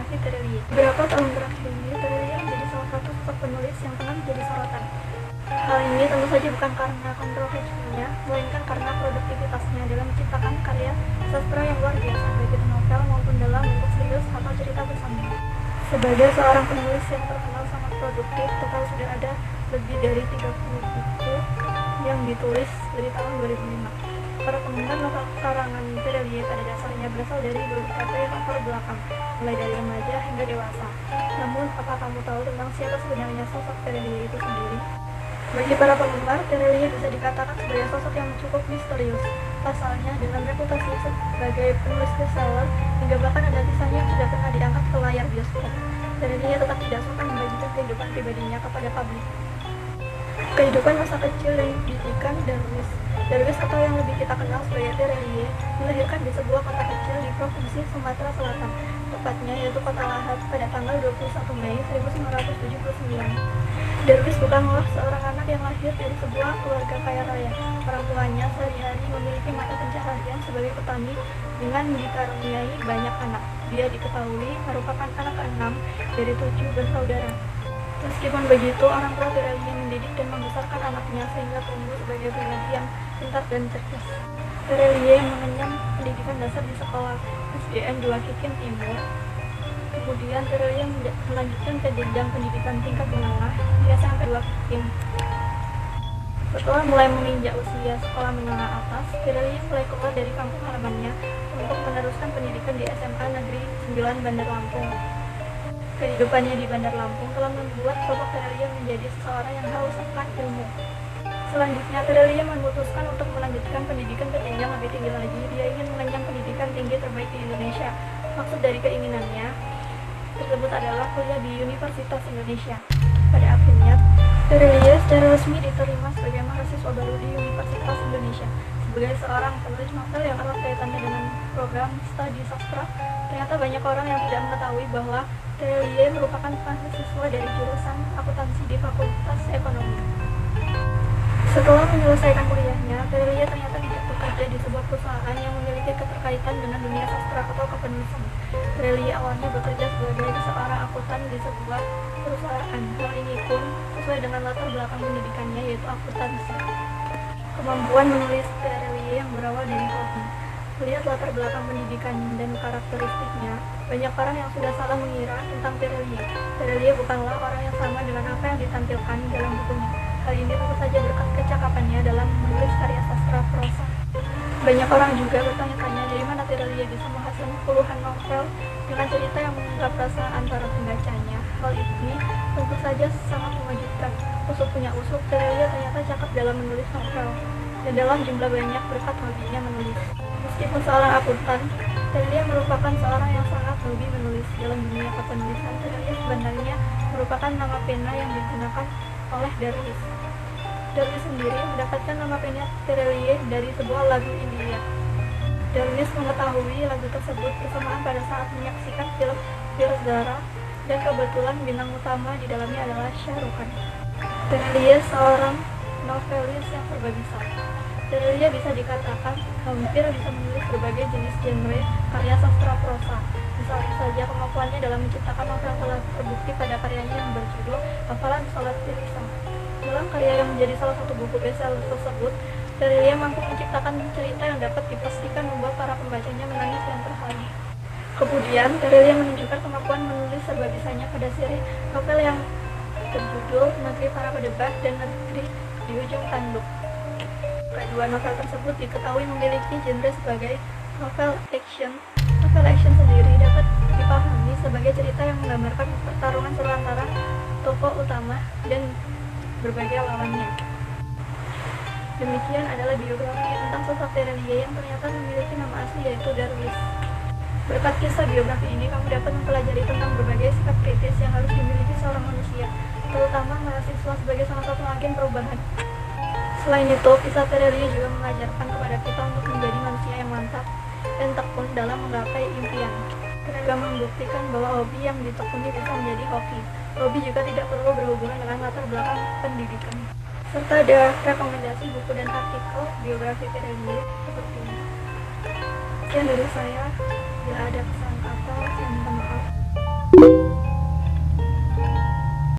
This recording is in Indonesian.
biografi Terelie. Beberapa tahun terakhir ini, Terelie menjadi salah satu sosok penulis yang tengah menjadi sorotan. Hal ini tentu saja bukan karena kontroversinya, melainkan karena produktivitasnya dalam menciptakan karya sastra yang luar biasa, baik itu novel maupun dalam bentuk serius atau cerita bersambung. Sebagai seorang penulis yang terkenal sangat produktif, total sudah ada lebih dari 30 buku yang ditulis dari tahun 2005. Para penggemar novel karangan Terelie pada dasarnya berasal dari berbagai latar belakang, mulai dari remaja hingga dewasa. Namun, apa kamu tahu tentang siapa sebenarnya sosok Terelie itu sendiri? Bagi para penggemar, Terelie bisa dikatakan sebagai sosok yang cukup misterius. Pasalnya, dengan reputasi sebagai penulis bestseller, hingga bahkan ada kisahnya yang sudah pernah diangkat ke layar bioskop, Terelie tetap tidak suka membagikan kehidupan pribadinya kepada publik. Kehidupan masa kecil dan pendidikan Darwis atau yang lebih kita kenal sebagai Terelie dilahirkan di sebuah kota kecil di Provinsi Sumatera Selatan, tepatnya yaitu Kota Lahat pada tanggal 21 Mei 1979. Darwis bukanlah seorang anak yang lahir dari sebuah keluarga kaya raya. Orang tuanya sehari-hari memiliki mata pencaharian sebagai petani dengan dikaruniai banyak anak. Dia diketahui merupakan anak ke-6 dari 7 bersaudara. Meskipun begitu, orang tua Terelie mendidik dan membesarkan anaknya sehingga tumbuh sebagai pribadi yang pintar dan cerdas. Terelie mengenyam pendidikan dasar di sekolah SDN 2 Kikin Timur. Kemudian Terelie melanjutkan ke jenjang pendidikan tingkat menengah di SMP 2 Kikin. Setelah mulai menginjak usia sekolah menengah atas, Terelie mulai keluar dari kampung halamannya untuk meneruskan pendidikan di SMA Negeri 9 Bandar Lampung. Kehidupannya di Bandar Lampung telah membuat sosok Terelie menjadi seseorang yang haus akan ilmu. Selanjutnya, Terelie memutuskan untuk melanjutkan pendidikan ke jenjang lebih tinggi lagi. Dia ingin mengenyam pendidikan tinggi terbaik di Indonesia. Maksud dari keinginannya tersebut adalah kuliah di Universitas Indonesia. Pada akhirnya, Terelie secara resmi diterima sebagai mahasiswa baru di Universitas Indonesia. Sebagai seorang penulis novel yang erat kaitannya dengan program studi sastra, ternyata banyak orang yang tidak mengetahui bahwa Terelie merupakan mahasiswa dari jurusan akuntansi di Fakultas Ekonomi. Setelah menyelesaikan kuliahnya, Terelie ternyata tidak bekerja di sebuah perusahaan yang memiliki keterkaitan dengan dunia sastra atau kepenulisan. Terelie awalnya bekerja sebagai seorang akuntan di sebuah perusahaan. Hal ini pun sesuai dengan latar belakang pendidikannya, yaitu akuntansi. Kemampuan menulis Terelie yang berawal dari hobi. Melihat latar belakang pendidikan dan karakteristiknya, banyak orang yang sudah salah mengira tentang Terelie. Terelie bukanlah orang yang sama dengan apa yang ditampilkan dalam bukunya. Hal ini tentu saja berkat kecakapannya dalam menulis karya sastra prosa. Banyak orang juga bertanya-tanya dari mana Terelie bisa menghasilkan puluhan novel dengan cerita yang mengungkap perasaan para pembacanya. Hal ini tentu saja sangat mengejutkan. Usuk punya usuk, Terelie ternyata cakap dalam menulis novel, dan dalam jumlah banyak berkat hobinya menulis. Meskipun seorang akuntan, Terelie merupakan seorang yang sangat hobi menulis. Dalam dunia kepenulisan, Terelie sebenarnya merupakan nama pena yang digunakan oleh Darwis. Darwis sendiri mendapatkan nama pena Terelie dari sebuah lagu India. Darwis mengetahui lagu tersebut bersamaan pada saat menyaksikan film Firzara, dan kebetulan bintang utama di dalamnya adalah Shah Rukh Khan. Terelie seorang novelis yang serba bisa. Terelie bisa dikatakan hampir bisa menulis berbagai jenis genre karya sastra prosa. Misalnya saja kemampuannya dalam menciptakan novel telah terbukti pada karyanya yang berjudul Hafalan Salat Tirisa. Dalam karya yang menjadi salah satu buku bestseller tersebut, Terelie mampu menciptakan cerita yang dapat dipastikan membuat para pembacanya menangis dan terharu. Kemudian, Terelie menunjukkan kemampuan menulis serba bisanya pada seri novel yang berjudul Negeri Para Pedebah dan Negeri di Ujung Tanduk. Kedua novel tersebut diketahui memiliki genre sebagai novel action. Novel action sendiri dapat dipahami sebagai cerita yang menggambarkan pertarungan seru antara tokoh utama dan berbagai lawannya. Demikian adalah biografi tentang sosok Terelie yang ternyata memiliki nama asli, yaitu Darwis. Berkat kisah biografi ini, kamu dapat mempelajari tentang berbagai sikap kritis yang harus dimiliki seorang manusia, terutama mahasiswa sebagai salah satu agen perubahan. Selain itu, kisah Terelie juga mengajarkan kepada kita untuk menjadi manusia yang mantap dan tekun dalam menggapai impian. Terelie membuktikan bahwa hobi yang ditekuni bisa menjadi hoki. Hobi juga tidak perlu berhubungan dengan latar belakang pendidikan. Serta ada rekomendasi buku dan artikel biografi Terelie seperti ini. Sekian dari saya. Bila ada kesalahan kata, saya minta maaf. Thank you.